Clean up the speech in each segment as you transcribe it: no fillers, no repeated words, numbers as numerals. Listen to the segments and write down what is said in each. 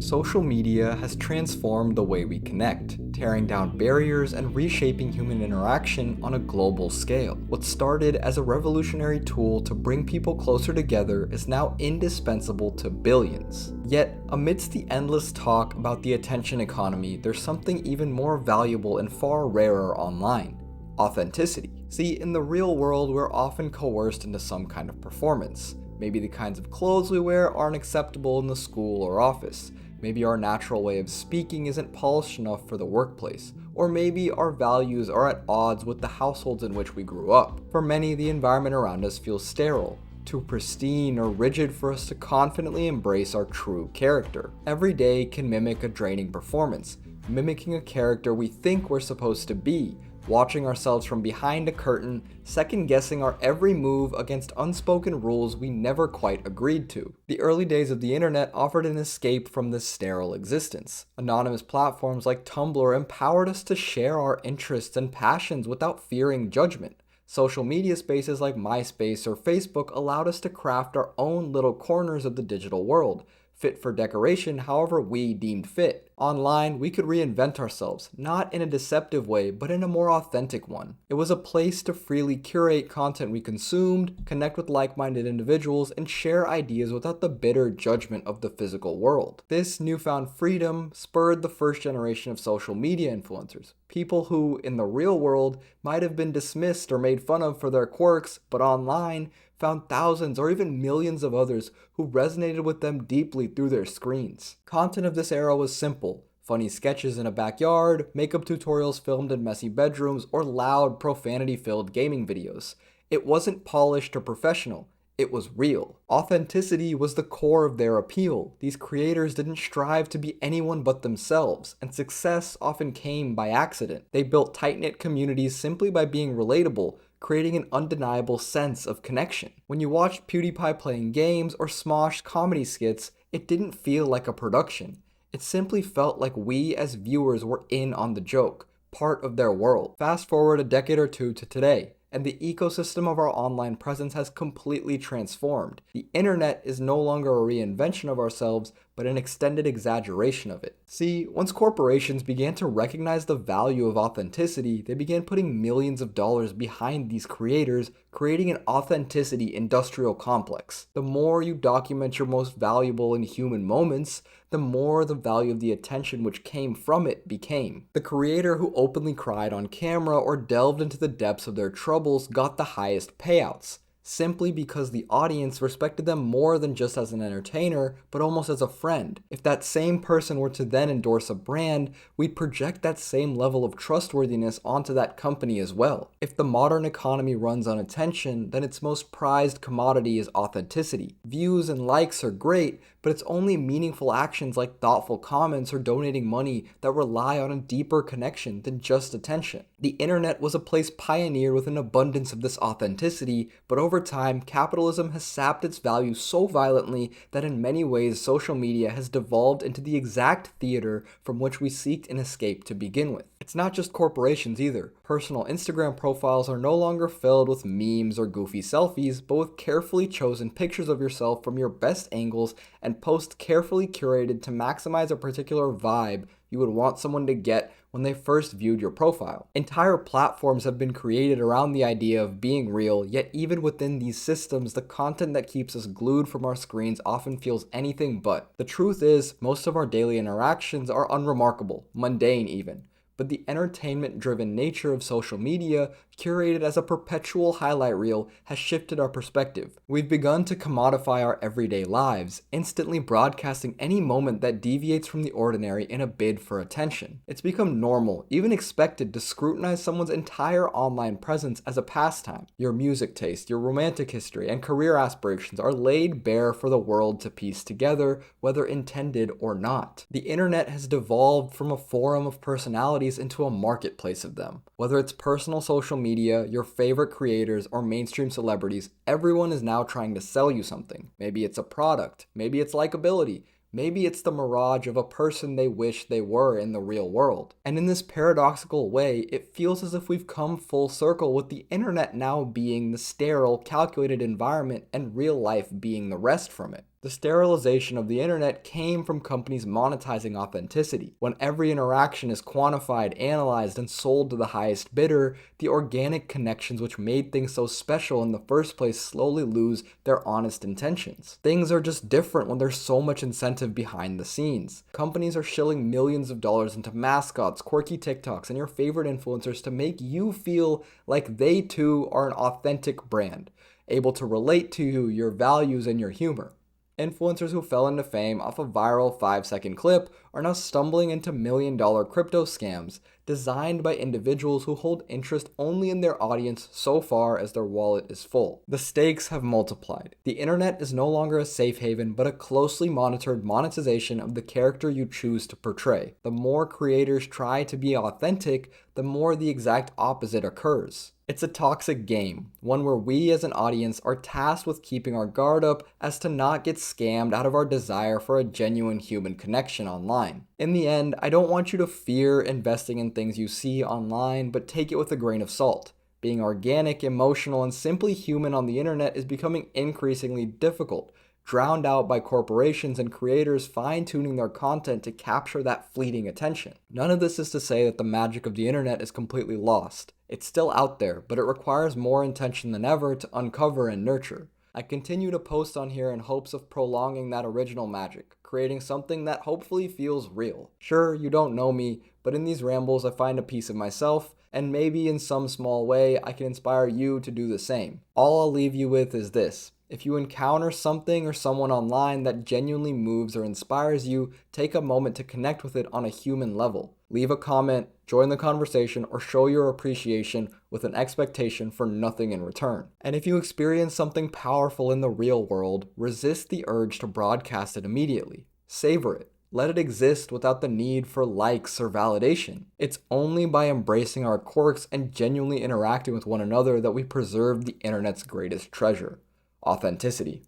Social media has transformed the way we connect, tearing down barriers and reshaping human interaction on a global scale. What started as a revolutionary tool to bring people closer together is now indispensable to billions. Yet, amidst the endless talk about the attention economy, there's something even more valuable and far rarer online: authenticity. See, in the real world, we're often coerced into some kind of performance. Maybe the kinds of clothes we wear aren't acceptable in the school or office. Maybe our natural way of speaking isn't polished enough for the workplace. Or maybe our values are at odds with the households in which we grew up. For many, the environment around us feels sterile, too pristine or rigid for us to confidently embrace our true character. Every day can mimic a draining performance, mimicking a character we think we're supposed to be, watching ourselves from behind a curtain, second-guessing our every move against unspoken rules we never quite agreed to. The early days of the internet offered an escape from this sterile existence. Anonymous platforms like Tumblr empowered us to share our interests and passions without fearing judgment. Social media spaces like MySpace or Facebook allowed us to craft our own little corners of the digital world, fit for decoration however we deemed fit. Online, we could reinvent ourselves, not in a deceptive way, but in a more authentic one. It was a place to freely curate content we consumed, connect with like-minded individuals, and share ideas without the bitter judgment of the physical world. This newfound freedom spurred the first generation of social media influencers, people who, in the real world, might have been dismissed or made fun of for their quirks, but online, found thousands or even millions of others who resonated with them deeply through their screens. Content of this era was simple: funny sketches in a backyard, makeup tutorials filmed in messy bedrooms, or loud, profanity-filled gaming videos. It wasn't polished or professional. It was real. Authenticity was the core of their appeal. These creators didn't strive to be anyone but themselves, and success often came by accident. They built tight-knit communities simply by being relatable, creating an undeniable sense of connection. When you watched PewDiePie playing games or Smosh comedy skits, it didn't feel like a production. It simply felt like we as viewers were in on the joke, part of their world. Fast forward a decade or two to today, and the ecosystem of our online presence has completely transformed. The internet is no longer a reinvention of ourselves, but an extended exaggeration of it. See, once corporations began to recognize the value of authenticity, they began putting millions of dollars behind these creators, creating an authenticity industrial complex. The more you document your most valuable and human moments, the more the value of the attention which came from it became. The creator who openly cried on camera or delved into the depths of their troubles got the highest payouts, simply because the audience respected them more than just as an entertainer, but almost as a friend. If that same person were to then endorse a brand, we'd project that same level of trustworthiness onto that company as well. If the modern economy runs on attention, then its most prized commodity is authenticity. Views and likes are great, but it's only meaningful actions like thoughtful comments or donating money that rely on a deeper connection than just attention. The internet was a place pioneered with an abundance of this authenticity, but over time, capitalism has sapped its value so violently that in many ways social media has devolved into the exact theater from which we seeked an escape to begin with. It's not just corporations either. Personal Instagram profiles are no longer filled with memes or goofy selfies, but with carefully chosen pictures of yourself from your best angles and posts carefully curated to maximize a particular vibe you would want someone to get when they first viewed your profile. Entire platforms have been created around the idea of being real, yet even within these systems, the content that keeps us glued from our screens often feels anything but. The truth is, most of our daily interactions are unremarkable, mundane even. But the entertainment-driven nature of social media, curated as a perpetual highlight reel, has shifted our perspective. We've begun to commodify our everyday lives, instantly broadcasting any moment that deviates from the ordinary in a bid for attention. It's become normal, even expected, to scrutinize someone's entire online presence as a pastime. Your music taste, your romantic history, and career aspirations are laid bare for the world to piece together, whether intended or not. The internet has devolved from a forum of personalities into a marketplace of them. Whether it's personal social media, your favorite creators, or mainstream celebrities, everyone is now trying to sell you something. Maybe it's a product, maybe it's likability, maybe it's the mirage of a person they wish they were in the real world. And in this paradoxical way, it feels as if we've come full circle, with the internet now being the sterile, calculated environment and real life being the rest from it. The sterilization of the internet came from companies monetizing authenticity. When every interaction is quantified, analyzed, and sold to the highest bidder, the organic connections which made things so special in the first place slowly lose their honest intentions. Things are just different when there's so much incentive behind the scenes. Companies are shilling millions of dollars into mascots, quirky TikToks, and your favorite influencers to make you feel like they too are an authentic brand, able to relate to you, your values, and your humor. Influencers who fell into fame off a viral 5-second clip are now stumbling into million-dollar crypto scams designed by individuals who hold interest only in their audience so far as their wallet is full. The stakes have multiplied. The internet is no longer a safe haven, but a closely monitored monetization of the character you choose to portray. The more creators try to be authentic, the more the exact opposite occurs. It's a toxic game, one where we as an audience are tasked with keeping our guard up as to not get scammed out of our desire for a genuine human connection online. In the end, I don't want you to fear investing in things you see online, but take it with a grain of salt. Being organic, emotional, and simply human on the internet is becoming increasingly difficult, drowned out by corporations and creators fine-tuning their content to capture that fleeting attention. None of this is to say that the magic of the internet is completely lost. It's still out there, but it requires more intention than ever to uncover and nurture. I continue to post on here in hopes of prolonging that original magic, creating something that hopefully feels real. Sure, you don't know me, but in these rambles I find a piece of myself, and maybe in some small way I can inspire you to do the same. All I'll leave you with is this. If you encounter something or someone online that genuinely moves or inspires you, take a moment to connect with it on a human level. Leave a comment, join the conversation, or show your appreciation with an expectation for nothing in return. And if you experience something powerful in the real world, resist the urge to broadcast it immediately. Savor it. Let it exist without the need for likes or validation. It's only by embracing our quirks and genuinely interacting with one another that we preserve the internet's greatest treasure. Authenticity.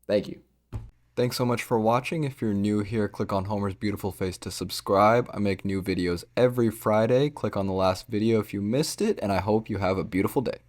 Thank you. Thanks so much for watching. If you're new here, click on Homer's beautiful face to subscribe. I make new videos every Friday. Click on the last video if you missed it, and I hope you have a beautiful day.